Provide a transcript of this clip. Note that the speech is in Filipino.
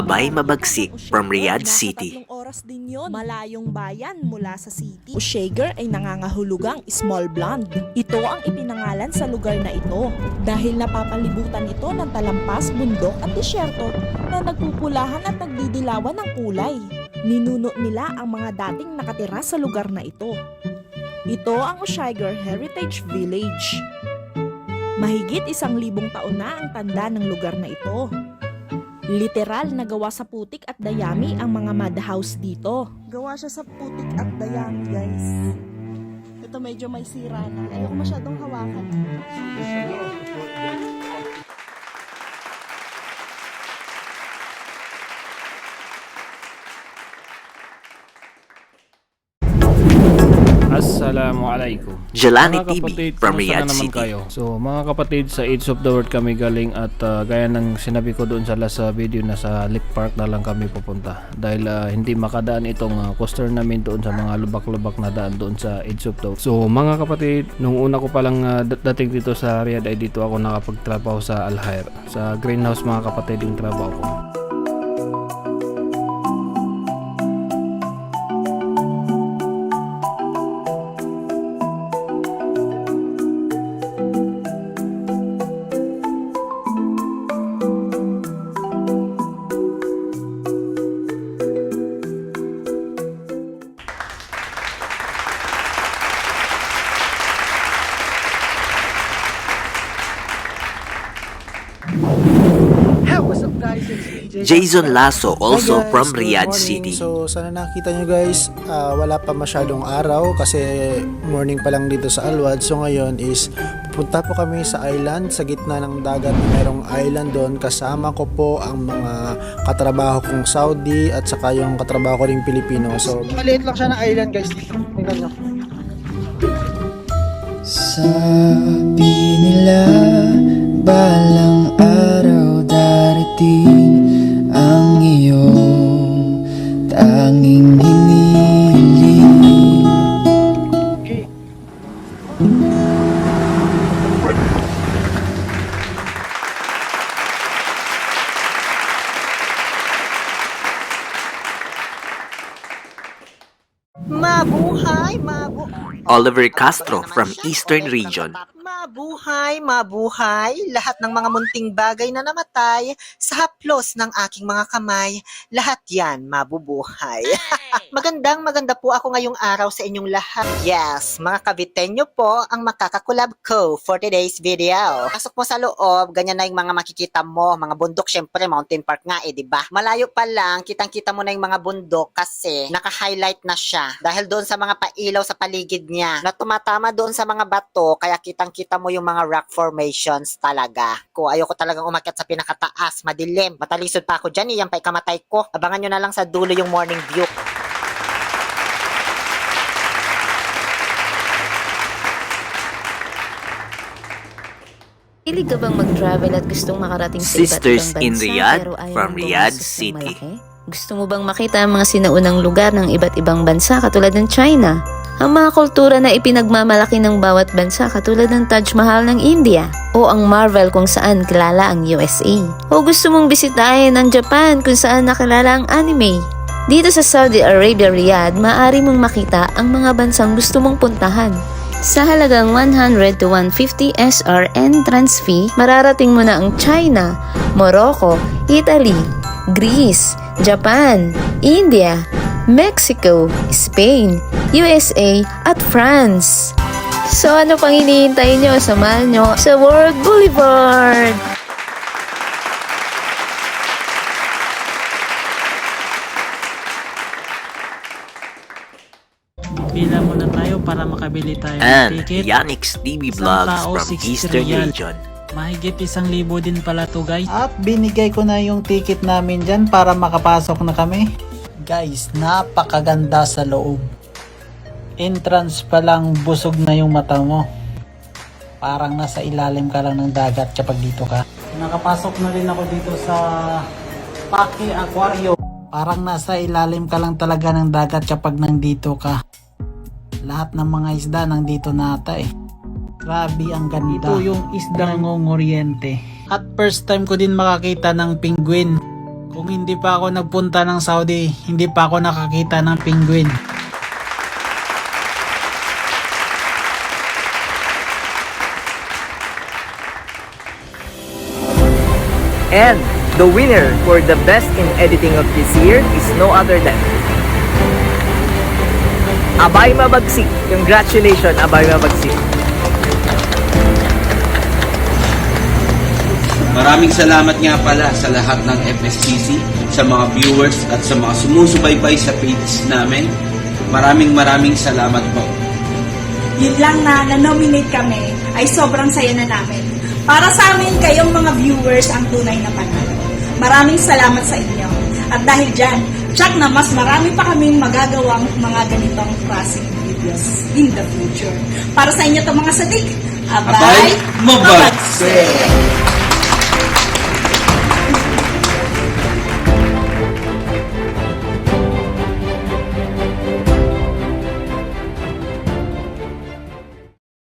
Abay Mabagsik from Riyadh City. Oras din yun. Malayong bayan mula sa city. Ushager ay nangangahulugang small blonde. Ito ang ipinangalan sa lugar na ito dahil napapalibutan ito ng talampas, bundok at disyerto na nagpupulahan at nagdidilawan ng kulay. Ninuno nila ang mga dating nakatira sa lugar na ito. Ito ang Ushager Heritage Village. Mahigit 1,000 taon na ang tanda ng lugar na ito. Literal na gawa sa putik at dayami ang mga mud house dito. Gawa siya sa putik at dayami, guys. Ito medyo may sira na. Ayoko masyadong hawakan. Assalamualaikum. Jelani Mga TV kapatid, from kumusta Riyadh na naman City. kayo? So mga kapatid, sa Edge of the World kami galing at gaya ng sinabi ko doon sa last video na sa Lake Park na lang kami pupunta dahil hindi makadaan itong coaster namin doon sa mga lubak-lubak na daan doon sa Edge of the World. So mga kapatid, nung una ko palang dating dito sa Riyadh ay dito ako nakapagtrabaho sa Al Khair, sa greenhouse mga kapatid yung trabaho ko. Jason Lasso, also Hi guys, from good Riyadh morning. City. So sana nakita nyo guys, wala pa masyadong araw kasi morning pa lang dito sa Alwad. So ngayon is pupunta po kami sa island, sa gitna ng dagat. Merong island doon. Kasama ko po ang mga katrabaho kong Saudi at saka yung katrabaho ko ring Pilipino. So maliit lang siya na island guys. Tingnan nyo. Sabi nila balang araw darating ang iyong tanging hinihiling. Mabuhay, Oliver Castro from Eastern Region. Mabuhay, lahat ng mga munting bagay na namatay sa haplos ng aking mga kamay, lahat yan mabubuhay. Maganda po ako ngayong araw sa inyong lahat. Yes, mga kabitenyo po ang makakakulab ko for today's video. Pasok mo sa loob, ganyan na yung mga makikita mo, mga bundok, syempre mountain park nga diba? Malayo pa lang, kitang-kita mo na yung mga bundok kasi naka-highlight na siya dahil doon sa mga pailaw sa paligid niya na tumatama doon sa mga bato, kaya kitang-kita mo yung mga rock formations talaga. Ayoko talagang umakyat sa pinakataas, madilim. Matalisod pa ako dyan, yan pa ikamatay ko. Abangan nyo na lang sa dulo yung morning view. Hilig ka bang mag-travel at gustong makarating sa iba't Sisters ibang in bansa Riyadh pero ayaw from mong Riyadh gumastos ng City. malaki? Gusto mo bang makita ang mga sinaunang lugar ng iba't ibang bansa katulad ng China? Ang mga kultura na ipinagmamalaki ng bawat bansa katulad ng Taj Mahal ng India o ang Marvel kung saan kilala ang USA. O gusto mong bisitahin ang Japan kung saan nakilala ang anime? Dito sa Saudi Arabia, Riyadh, maaari mong makita ang mga bansang gusto mong puntahan. Sa halagang 100 to 150 SR entrance fee, mararating mo na ang China, Morocco, Italy, Greece, Japan, India, Mexico, Spain, USA, at France. So ano pang hinihintay nyo? Samahan nyo sa World Boulevard! Pila muna tayo para makabili tayo ng And ticket. Yannick's TV Isang Vlogs tao, from 60 Eastern riyal. Region. Mahigit 1,000 din pala to guys. At binigay ko na yung ticket namin dyan para makapasok na kami. Guys, napakaganda sa loob. Entrance pa lang busog na yung mata mo. Parang nasa ilalim ka lang ng dagat kapag dito ka. Nakapasok na rin ako dito sa Paki Aquarium. Parang nasa ilalim ka lang talaga ng dagat kapag nandito ka. Lahat ng mga isda nandito na ata eh. Grabe ang ganda. Ito yung isdang ngongoriente. At first time ko din makakita ng penguin. Kung hindi pa ako nagpunta ng Saudi, hindi pa ako nakakita ng penguin. And the winner for the best in editing of this year is no other than Abay Mabagsik. Congratulations, Abay Mabagsik. Maraming salamat nga pala sa lahat ng FSCC, sa mga viewers at sa mga sumusubaybay sa page namin. Maraming salamat po. Yun lang na na-nominate kami ay sobrang saya na namin. Para sa amin, kayong mga viewers ang tunay na panalo. Maraming salamat sa inyo. At dahil dyan, tsak na mas marami pa kaming magagawang mga ganitong klaseng videos in the future. Para sa inyo to mga sadik, Abay Mabagsik!